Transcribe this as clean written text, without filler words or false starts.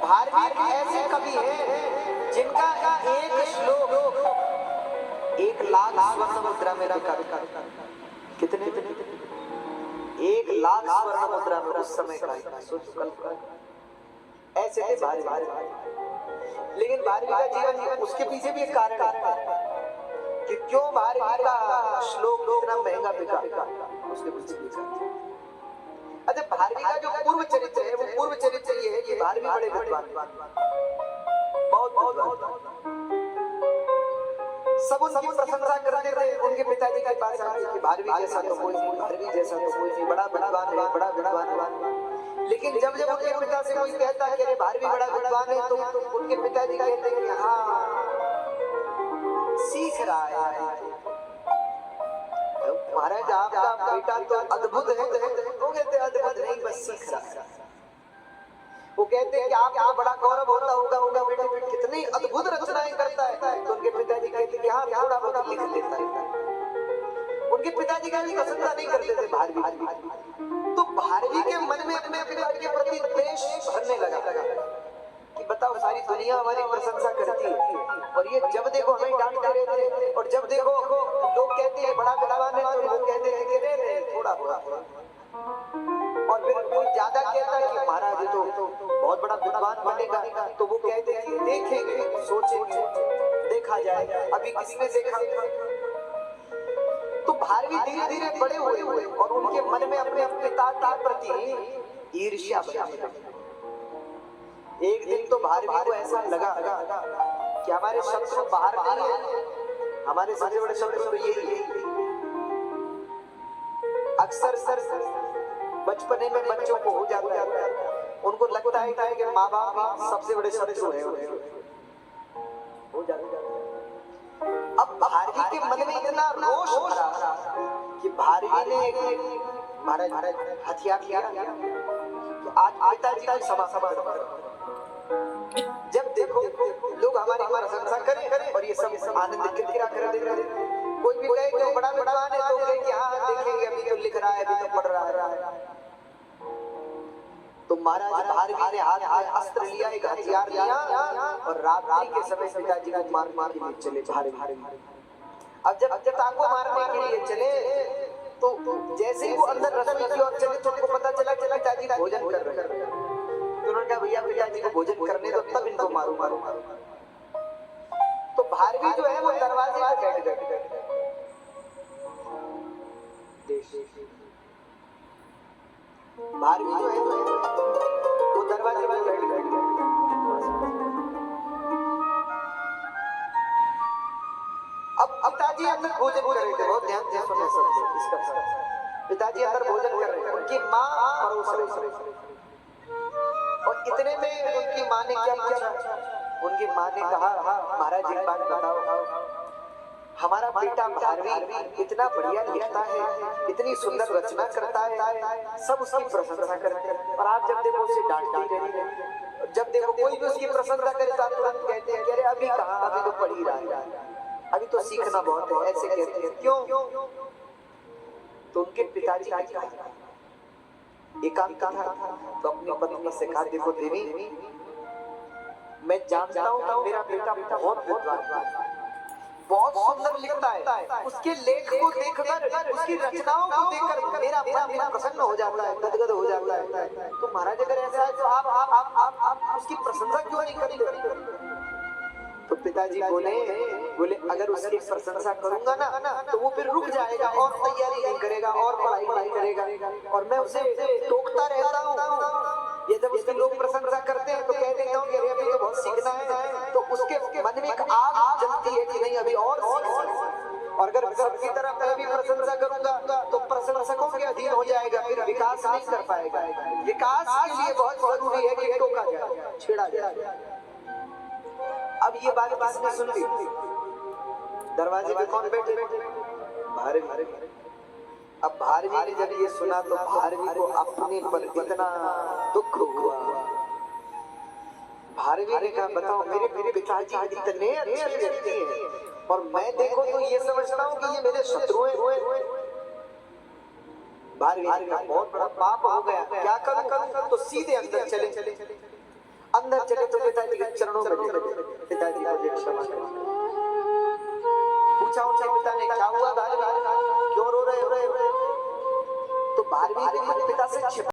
भारवी ऐसे कवि हैं जिनका एक श्लोक 1,00,000 स्वर्ण मुद्रा में लिखा। कितने? 1,00,000 स्वर्ण मुद्रा में उस समय का। सोच कल्पना, ऐसे थे भारवी। लेकिन भारवी का जीवन, उसके पीछे भी एक कारण है कि क्यों भारवी का श्लोक इतना महंगा बिका। उसके पीछे भी कारण। अच्छा, भारवी का जो पूर्व चरित्र है, वो पूर्व चरित्र ये है कि भारवी बड़े विद्वान, बहुत बहुत सब उनकी प्रशंसा करते थे। उनके पिताजी के पास आके कि भारवी जैसा तो कोई नहीं, भारवी जैसा तो कोई नहीं, बड़ा विद्वान है, बड़ा विद्वान है। लेकिन जब जब उनके पिता से कोई कहता है कि अरे भारवी बड़ा विद्वान है, तो उनके पिताजी कहते हैं कि हाँ, सीख रहा है। महाराज, आपका बेटा तो अद्भुत है। वो कहते अद्भुत नहीं, बस सीख रहा है। वो कहते हैं कि आपको बड़ा गौरव होता होगा बेटे कितनी अद्भुत रचनाएं करता है। तो उनके पिताजी कहते हैं कि हाँ, थोड़ा बहुत लिख लेता है। उनके पिताजी का भी प्रशंसा नहीं करते थे भारवी। तो भारवी के मन में अपने पिता के प्रति द्वेष भरने लगा कि बताओ, सारी दुनिया हमारी प्रशंसा करती है और ये जब देखो हमें डांटते रहते हैं, और जब देखो लोग कहते हैं बड़ा विद्वान है, तो लोग कहते हैं कि रे थोड़ा थोड़ा। और फिर कोई ज्यादा कहता है कि महाराज तो बहुत बड़ा विद्वान बनेगा, तो वो कहते हैं कि देखेंगे, सोचेंगे, देखा जाएगा, अभी किसने देखा। तो भारवी धीरे धीरे बड़े हुए और उनके मन में अपने पिता के प्रति ईर्ष्या बनी। एक दिन तो भारवी को ऐसा लगा कि हमारे शत्रु बाहर नहीं है, हमारे सबसे बड़े शत्रु तो यही है। अक्सर बचपने में बच्चों को हो जाता है, उनको लगता है कि माँ बाप सबसे बड़े शत्रु हैं, हो जाता है। अब भारवी के मन में इतना रोष भरा कि भारवी ने महाराज हथियार लिया कि आज पिताजी का सभा जब देखो लोग हमारी प्रशंसा करें और ये सब आनंद किरकिरा कर दे रहे हैं। कोई भी कहे कि बड़ा विद्वान है, तो कहे कि हाँ देखेंगे, अभी तो लिख रहा है, अभी तो पढ़ रहा है। तो महाराज भारवी ने हाथ में अस्त्र लिया, एक हथियार लिया और रात्रि के समय पिताजी को मारने के लिए चले भारवी। अब जब पिता को मारने के लिए चले, तो जैसे ही वो अंदर रसोई की ओर चले, तो उनको पता चला कि पिताजी भोजन कर रहे हैं। तो उन्होंने कहा भैया पिताजी को भोजन करने दो, तब इनको मारू। तो भारवी जो है वो दरवाजे पर बैठ गए। भारवी जो है वो दरवाजे पर बैठ गए। अब पिताजी अंदर भोजन कर रहे थे, बहुत ध्यान से सुने सब इसका। पिताजी अंदर भोजन कर रहे थे, उनकी माँ परोस रही। और इतने में उनकी माँ ने क्या पूछा? उनकी माँ ने कहा, महाराज एक बात बताओ, हमारा बेटा भारवी इतना बढ़िया लिखता है, इतनी सुंदर रचना करता है, सब उसकी प्रशंसा करते हैं, और आप जब देखो उसे डांटते ही रहते हैं। जब देखो कोई भी उसकी प्रशंसा करे तो आप तुरंत कहते हैं कि अरे अभी कहाँ, अभी तो पढ़ ही रहा है, अभी तो सीखना बहुत है, ऐसे कहते हैं। क्यों? तो उनके पिताजी ने कहा, एकांत था तो अपनी पत्नी से कहा, देखो देवी, मैं जानता हूँ मेरा बेटा बहुत विद्वान, बहुत सुंदर लिखता है, उसके लेख को देखकर, उसकी रचनाओं को देखकर मेरा मन प्रसन्न हो जाता है, गदगद हो जाता है। तो महाराज अगर ऐसा है तो आप उसकी प्रशंसा क्यों नहीं करते? तो पिताजी बोले अगर उसकी प्रशंसा करूंगा ना, तो वो फिर रुक जाएगा और तैयारी नहीं करेगा और पढ़ाई नहीं करेगा, और मैं उसे टोकता रहता हूँ। ये जब उसके लोग प्रशंसा करते हैं तो कह देता हूँ कि अरे अभी तो बहुत सीखना है, तो उसके मन में एक आग जलती है कि नहीं अभी और सीखना। और अगर सबकी तरह मैं भी प्रशंसा करूंगा तो प्रशंसकों के अधीन हो जाएगा, फिर विकास नहीं कर पाएगा। विकास के लिए बहुत जरूरी है कि टोका जाए, छेड़ा जाए। अब ये बात किसने सुन ली? दरवाजे पे कौन बैठे? भारवी। अब भारवी ने जब ये सुना तो भारवी को अपने पर इतना दुख हुआ। भारवी ने कहा, बताओ मेरे पिताजी इतने अच्छे व्यक्ति हैं और मैं देखो तो ये समझता हूँ कि ये मेरे शत्रु हैं। भारवी ने कहा, बहुत बड़ा पाप हो गया, क्या करूं? तो सीधे अंदर चले। अंदर चले तो पिताजी के चरणों में गिर गए। पिताजी मुझे क्षमा कर। पूछा उनसे पिता ने क्या हुआ भाई, क्यों रो रहे हो? तो 12वीं पिता से